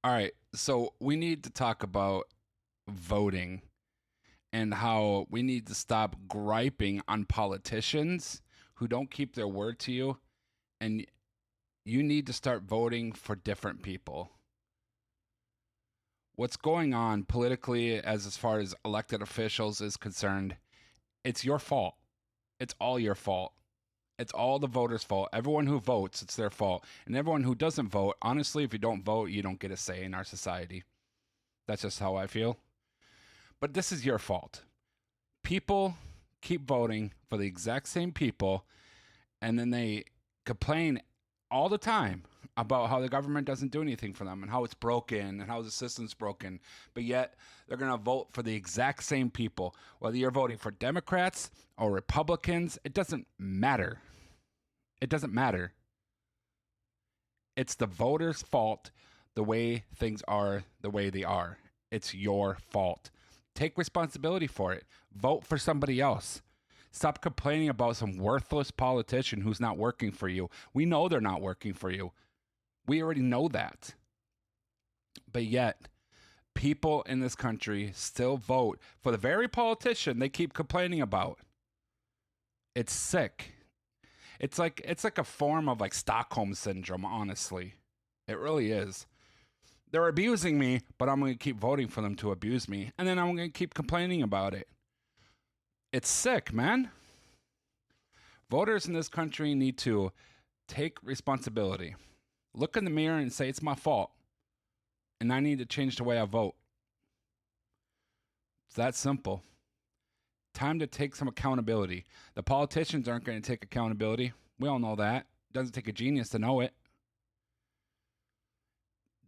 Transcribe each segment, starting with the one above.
All right, so we need to talk about voting and how we need to stop griping on politicians who don't keep their word to you, and you need to start voting for different people. What's going on politically as far as elected officials is concerned, it's your fault. It's all your fault. It's all the voters' fault. Everyone who votes, it's their fault. And everyone who doesn't vote, honestly, if you don't vote, you don't get a say in our society. That's just how I feel. But this is your fault. People keep voting for the exact same people, and then they complain all the time about how the government doesn't do anything for them and how it's broken and how the system's broken. But yet they're going to vote for the exact same people. Whether you're voting for Democrats or Republicans, it doesn't matter. It doesn't matter. It's the voters' fault the way things are the way they are. It's your fault. Take responsibility for it. Vote for somebody else. Stop complaining about some worthless politician who's not working for you. We know they're not working for you. We already know that. But yet, people in this country still vote for the very politician they keep complaining about. It's sick. It's like a form of like Stockholm syndrome, honestly. It really is. They're abusing me, but I'm going to keep voting for them to abuse me, and then I'm going to keep complaining about it. It's sick, man. Voters in this country need to take responsibility. Look in the mirror and say it's my fault, and I need to change the way I vote. It's that simple. Time to take some accountability. The politicians aren't going to take accountability. We all know that. It doesn't take a genius to know it.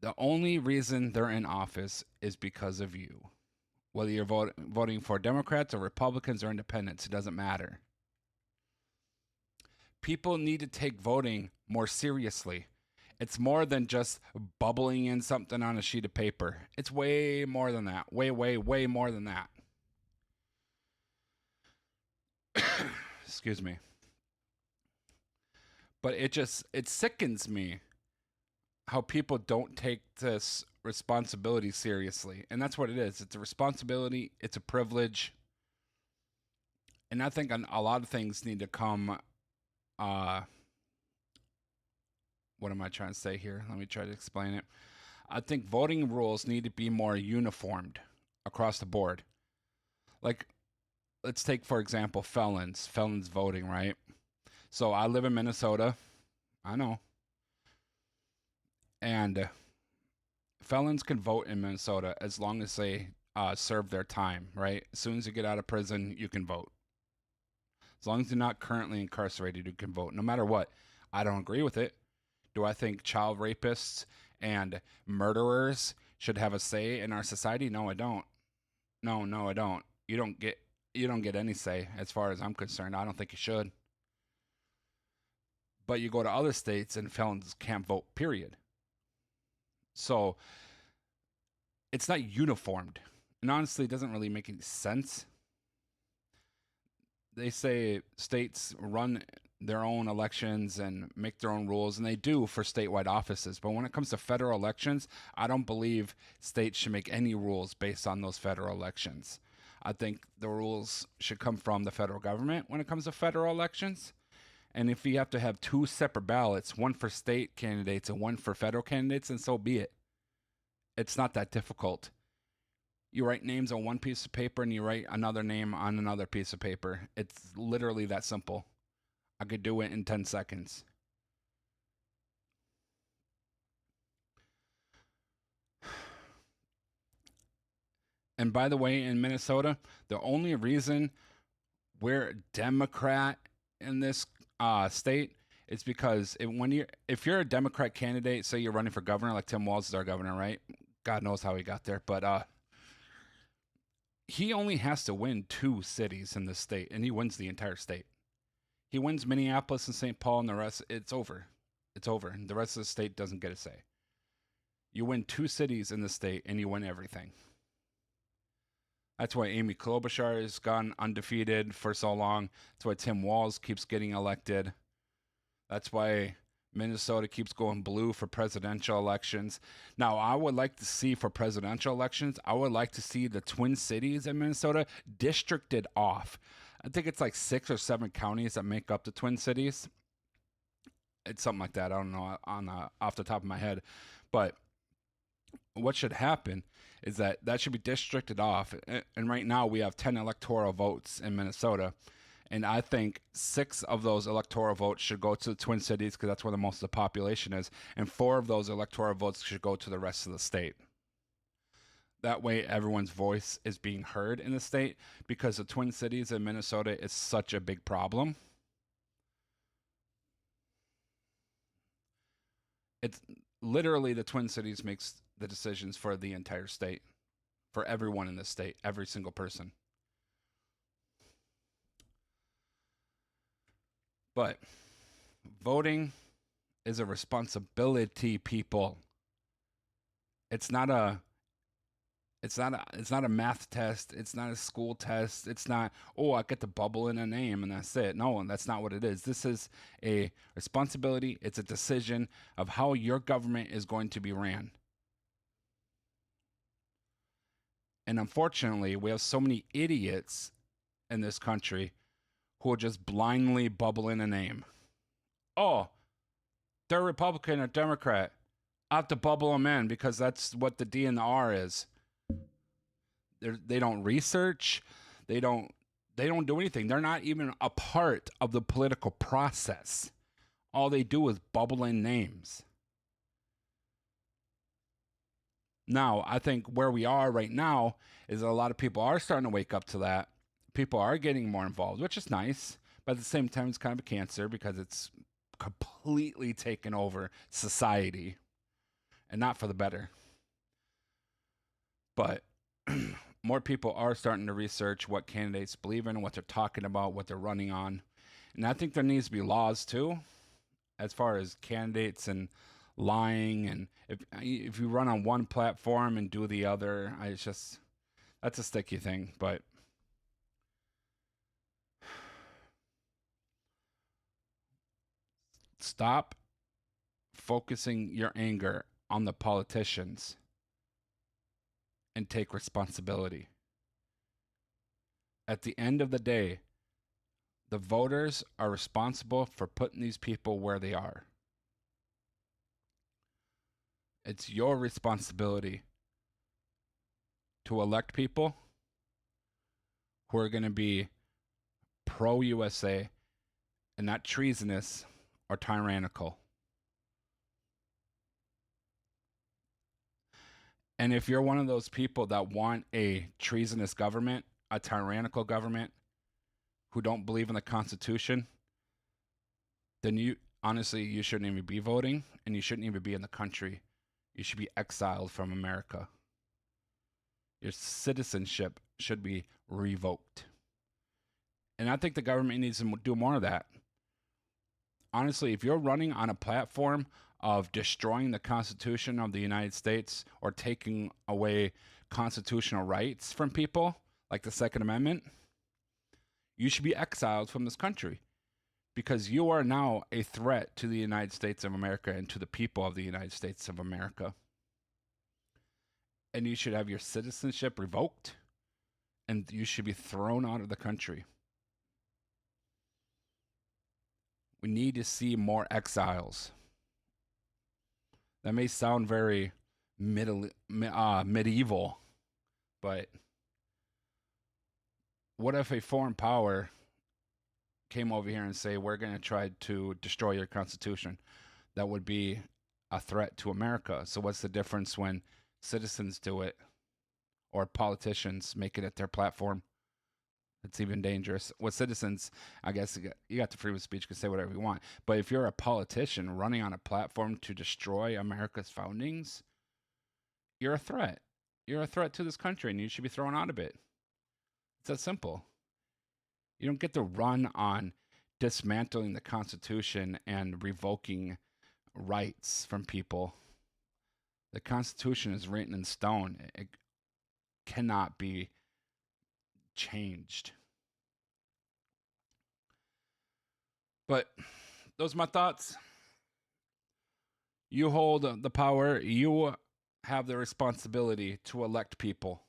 The only reason they're in office is because of you. Whether you're voting for Democrats or Republicans or independents, it doesn't matter. People need to take voting more seriously. It's more than just bubbling in something on a sheet of paper. It's way more than that. Way, way, way more than that. Excuse me. But it sickens me how people don't take this responsibility seriously. And that's what it is. It's a responsibility, it's a privilege. And I think a lot of things need to come uh what am I trying to say here? Let me try to explain it. I think voting rules need to be more uniformed across the board. Like, let's take, for example, felons voting, right? So I live in Minnesota. I know. And felons can vote in Minnesota as long as they serve their time, right? As soon as you get out of prison, you can vote. As long as you're not currently incarcerated, you can vote, no matter what. I don't agree with it. Do I think child rapists and murderers should have a say in our society? No, I don't. No, no, I don't. You don't get any say as far as I'm concerned. I don't think you should. But you go to other states and felons can't vote, period. So it's not uniformed. And honestly, it doesn't really make any sense. They say states run their own elections and make their own rules, and they do for statewide offices. But when it comes to federal elections, I don't believe states should make any rules based on those federal elections. I think the rules should come from the federal government when it comes to federal elections. And if you have to have two separate ballots, one for state candidates and one for federal candidates, then so be it. It's not that difficult. You write names on one piece of paper and you write another name on another piece of paper. It's literally that simple. I could do it in 10 seconds. And by the way, in Minnesota, the only reason we're a Democrat in this state is because if you're a Democrat candidate, say you're running for governor, like Tim Walz is our governor, right? God knows how he got there, but he only has to win two cities in the state, and he wins the entire state. He wins Minneapolis and St. Paul, and the rest, it's over. It's over. And the rest of the state doesn't get a say. You win two cities in the state, and you win everything. That's why Amy Klobuchar has gone undefeated for so long. That's why Tim Walz keeps getting elected. That's why Minnesota keeps going blue for presidential elections. Now, I would like to see for presidential elections, I would like to see the Twin Cities in Minnesota districted off. I think it's like 6 or 7 counties that make up the Twin Cities. It's something like that. I don't know off the top of my head, but what should happen is that should be districted off. And right now we have 10 electoral votes in Minnesota. And I think 6 of those electoral votes should go to the Twin Cities because that's where the most of the population is. And 4 of those electoral votes should go to the rest of the state. That way, everyone's voice is being heard in the state because the Twin Cities in Minnesota is such a big problem. It's literally the Twin Cities makes the decisions for the entire state, for everyone in the state, every single person. But voting is a responsibility, people. It's not a math test. It's not a school test. It's not, oh, I get to bubble in a name and that's it. No, that's not what it is. This is a responsibility. It's a decision of how your government is going to be ran. And unfortunately, we have so many idiots in this country who will just blindly bubble in a name. Oh, they're Republican or Democrat. I have to bubble them in because that's what the D and the R is. They don't research. They don't do anything. They're not even a part of the political process. All they do is bubble in names. Now, I think where we are right now is a lot of people are starting to wake up to that. People are getting more involved, which is nice. But at the same time, it's kind of a cancer because it's completely taken over society and not for the better. But more people are starting to research what candidates believe in, what they're talking about, what they're running on. And I think there needs to be laws too, as far as candidates and lying. And if you run on one platform and do the other, it's just, that's a sticky thing. But stop focusing your anger on the politicians and take responsibility. At the end of the day, the voters are responsible for putting these people where they are. It's your responsibility to elect people who are going to be pro USA and not treasonous or tyrannical. And if you're one of those people that want a treasonous government, a tyrannical government, who don't believe in the Constitution, then you shouldn't even be voting and you shouldn't even be in the country. You should be exiled from America. Your citizenship should be revoked. And I think the government needs to do more of that. Honestly, if you're running on a platform of destroying the Constitution of the United States or taking away constitutional rights from people, like the Second Amendment, you should be exiled from this country because you are now a threat to the United States of America and to the people of the United States of America. And you should have your citizenship revoked and you should be thrown out of the country. We need to see more exiles. That may sound very medieval, but what if a foreign power came over here and say, we're going to try to destroy your Constitution? That would be a threat to America. So what's the difference when citizens do it or politicians make it their platform? It's even dangerous. With citizens, I guess you got the freedom of speech, you can say whatever you want. But if you're a politician running on a platform to destroy America's foundings, you're a threat. You're a threat to this country and you should be thrown out of it. It's that simple. You don't get to run on dismantling the Constitution and revoking rights from people. The Constitution is written in stone. It cannot be changed. But those are my thoughts. You hold the power. You have the responsibility to elect people.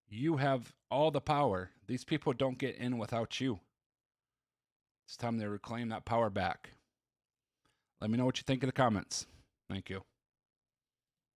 You have all the power. These people don't get in without you. It's time to reclaim that power back. Let me know what you think in the comments. Thank you.